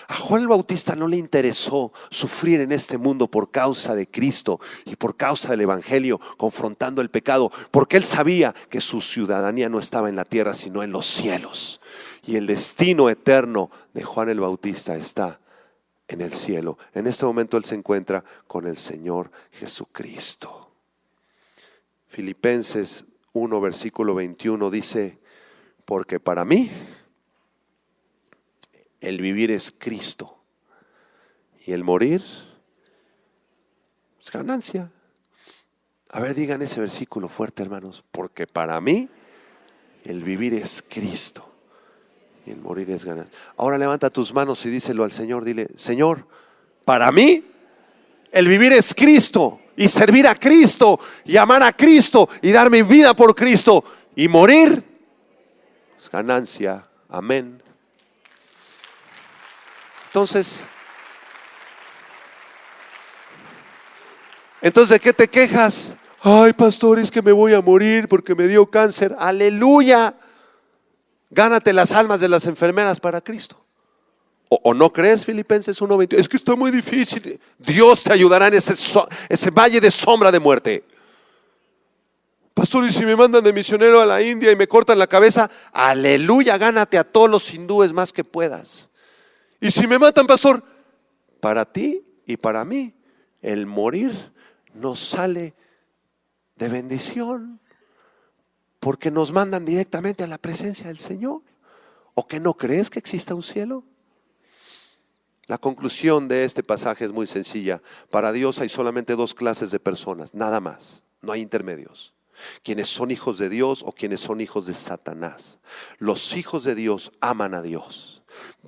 A Juan el Bautista no le interesó sufrir en este mundo por causa de Cristo y por causa del Evangelio, confrontando el pecado, porque él sabía que su ciudadanía no estaba en la tierra, sino en los cielos. Y el destino eterno de Juan el Bautista está en el cielo. En este momento él se encuentra con el Señor Jesucristo. Filipenses 1, versículo 21 dice, porque para mí el vivir es Cristo y el morir es ganancia. A ver, digan ese versículo fuerte, hermanos. Porque para mí el vivir es Cristo y el morir es ganancia. Ahora levanta tus manos y díselo al Señor. Dile, Señor, para mí el vivir es Cristo y servir a Cristo y amar a Cristo y dar mi vida por Cristo, y morir es ganancia. Amén. Entonces, ¿de qué te quejas? Ay, pastor, es que me voy a morir porque me dio cáncer. Aleluya. Gánate las almas de las enfermeras para Cristo. ¿O no crees? Filipenses 1:21. Es que está muy difícil. Dios te ayudará en ese valle de sombra de muerte. Pastor, ¿y si me mandan de misionero a la India y me cortan la cabeza? Aleluya, gánate a todos los hindúes más que puedas. ¿Y si me matan, pastor? Para ti y para mí, el morir nos sale de bendición, porque nos mandan directamente a la presencia del Señor. ¿O que no crees que exista un cielo? La conclusión de este pasaje es muy sencilla. Para Dios hay solamente dos clases de personas, nada más. No hay intermedios. Quienes son hijos de Dios o quienes son hijos de Satanás. Los hijos de Dios aman a Dios,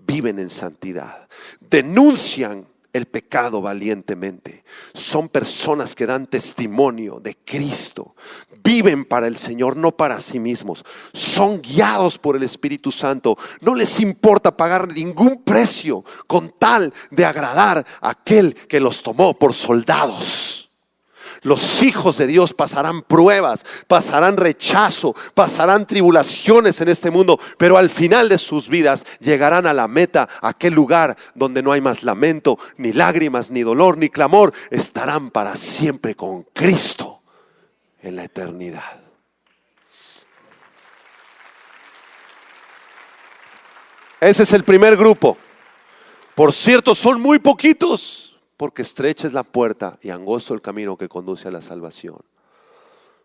viven en santidad, denuncian el pecado valientemente. Son personas que dan testimonio de Cristo. Viven para el Señor, no para sí mismos. Son guiados por el Espíritu Santo. No les importa pagar ningún precio con tal de agradar a aquel que los tomó por soldados. Los hijos de Dios pasarán pruebas, pasarán rechazo, pasarán tribulaciones en este mundo, pero al final de sus vidas llegarán a la meta, a aquel lugar donde no hay más lamento, ni lágrimas, ni dolor, ni clamor. Estarán para siempre con Cristo en la eternidad. Ese es el primer grupo. Por cierto, son muy poquitos, porque estrecha es la puerta y angosto el camino que conduce a la salvación.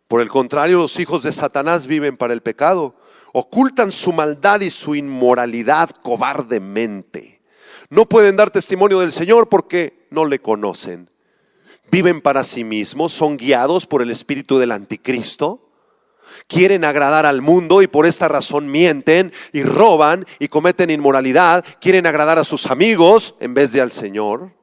Por el contrario, los hijos de Satanás viven para el pecado, ocultan su maldad y su inmoralidad cobardemente. No pueden dar testimonio del Señor porque no le conocen. Viven para sí mismos, son guiados por el espíritu del anticristo. Quieren agradar al mundo y por esta razón mienten y roban y cometen inmoralidad. Quieren agradar a sus amigos en vez de al Señor.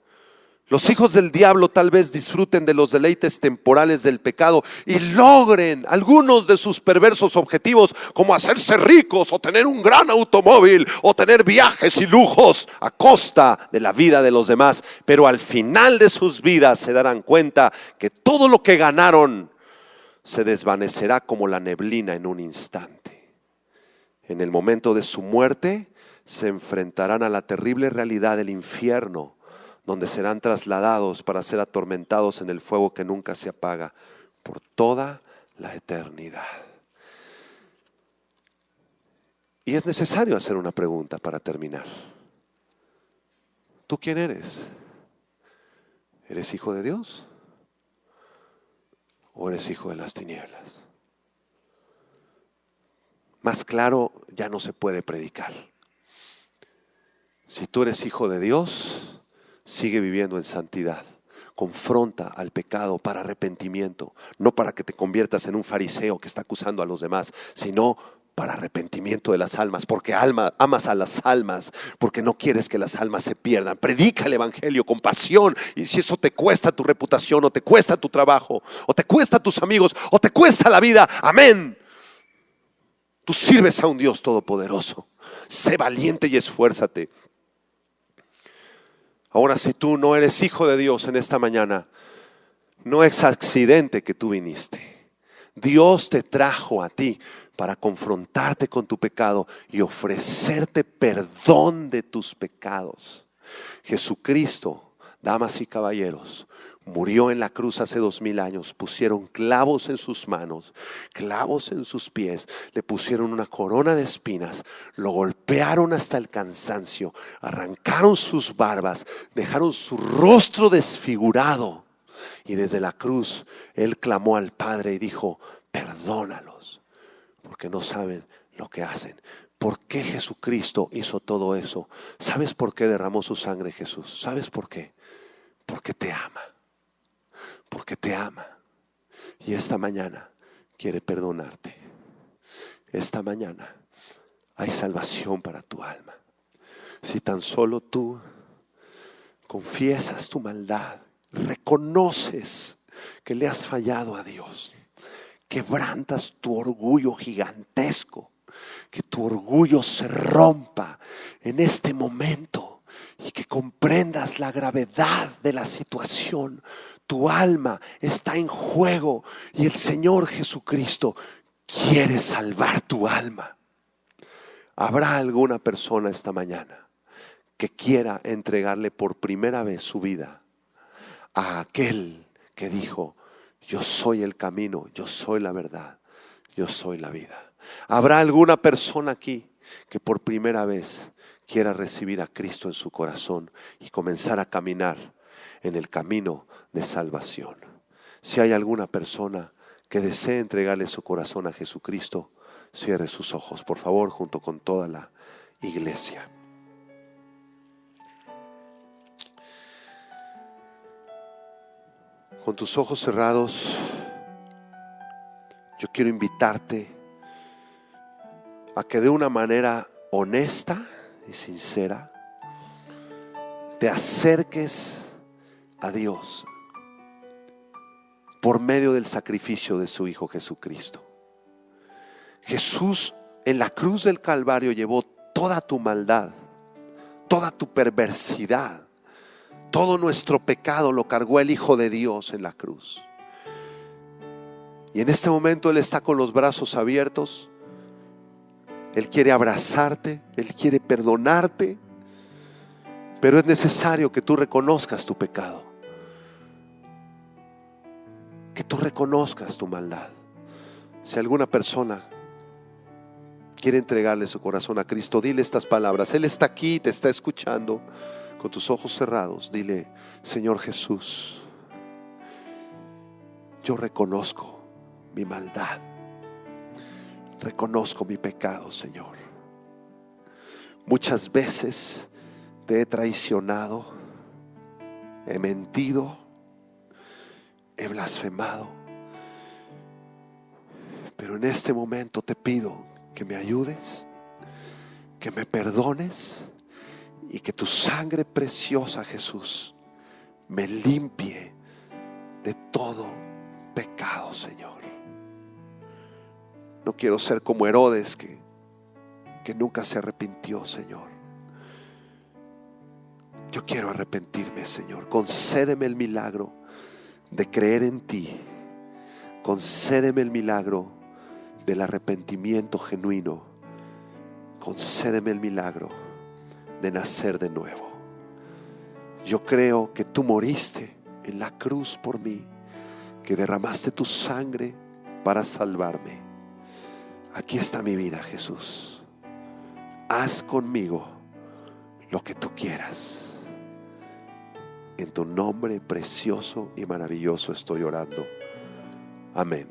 Los hijos del diablo tal vez disfruten de los deleites temporales del pecado y logren algunos de sus perversos objetivos, como hacerse ricos o tener un gran automóvil o tener viajes y lujos a costa de la vida de los demás. Pero al final de sus vidas se darán cuenta que todo lo que ganaron se desvanecerá como la neblina en un instante. En el momento de su muerte se enfrentarán a la terrible realidad del infierno, donde serán trasladados para ser atormentados en el fuego que nunca se apaga por toda la eternidad. Y es necesario hacer una pregunta para terminar. ¿Tú quién eres? ¿Eres hijo de Dios? ¿O eres hijo de las tinieblas? Más claro ya no se puede predicar. Si tú eres hijo de Dios, sigue viviendo en santidad. Confronta al pecado para arrepentimiento, no para que te conviertas en un fariseo que está acusando a los demás, sino para arrepentimiento de las almas, porque amas a las almas, porque no quieres que las almas se pierdan. Predica el evangelio con pasión, y si eso te cuesta tu reputación, o te cuesta tu trabajo, o te cuesta tus amigos, o te cuesta la vida, amén. Tú sirves a un Dios todopoderoso. Sé valiente y esfuérzate. Ahora, si tú no eres hijo de Dios en esta mañana, no es accidente que tú viniste. Dios te trajo a ti para confrontarte con tu pecado y ofrecerte perdón de tus pecados. Jesucristo, damas y caballeros, murió en la cruz hace 2000 años. Pusieron clavos en sus manos, clavos en sus pies, le pusieron una corona de espinas, lo golpearon hasta el cansancio, arrancaron sus barbas, dejaron su rostro desfigurado, y desde la cruz Él clamó al Padre y dijo: perdónalos, porque no saben lo que hacen. ¿Por qué Jesucristo hizo todo eso? ¿Sabes por qué derramó su sangre Jesús? ¿Sabes por qué? Porque te ama. Porque te ama. Y esta mañana quiere perdonarte. Esta mañana hay salvación para tu alma. Si tan solo tú confiesas tu maldad, reconoces que le has fallado a Dios, quebrantas tu orgullo gigantesco, que tu orgullo se rompa en este momento y que comprendas la gravedad de la situación. Tu alma está en juego y el Señor Jesucristo quiere salvar tu alma. ¿Habrá alguna persona esta mañana que quiera entregarle por primera vez su vida a aquel que dijo: Yo soy el camino, yo soy la verdad, yo soy la vida. ¿Habrá alguna persona aquí que por primera vez quiera recibir a Cristo en su corazón y comenzar a caminar en el camino de salvación? Si hay alguna persona que desee entregarle su corazón a Jesucristo, cierre sus ojos, por favor, junto con toda la iglesia. Con tus ojos cerrados, yo quiero invitarte a que de una manera honesta y sincera te acerques a Dios por medio del sacrificio de su Hijo Jesucristo. Jesús en la cruz del Calvario llevó toda tu maldad, toda tu perversidad, todo nuestro pecado lo cargó el Hijo de Dios en la cruz. Y en este momento Él está con los brazos abiertos. Él quiere abrazarte, Él quiere perdonarte, pero es necesario que tú reconozcas tu pecado, que tú reconozcas tu maldad. Si alguna persona quiere entregarle su corazón a Cristo, dile estas palabras. Él está aquí, te está escuchando. Con tus ojos cerrados, dile: Señor Jesús, yo reconozco mi maldad, reconozco mi pecado, Señor. Muchas veces te he traicionado, he mentido, he blasfemado, pero en este momento te pido que me ayudes, que me perdones y que tu sangre preciosa, Jesús, me limpie de todo pecado, Señor. No quiero ser como Herodes que nunca se arrepintió, Señor. Yo quiero arrepentirme, Señor. Concédeme el milagro de creer en ti. Concédeme el milagro del arrepentimiento genuino. Concédeme el milagro de nacer de nuevo. Yo creo que tú moriste en la cruz por mí, que derramaste tu sangre para salvarme. Aquí está mi vida, Jesús. Haz conmigo lo que tú quieras. En tu nombre precioso y maravilloso estoy orando. Amén.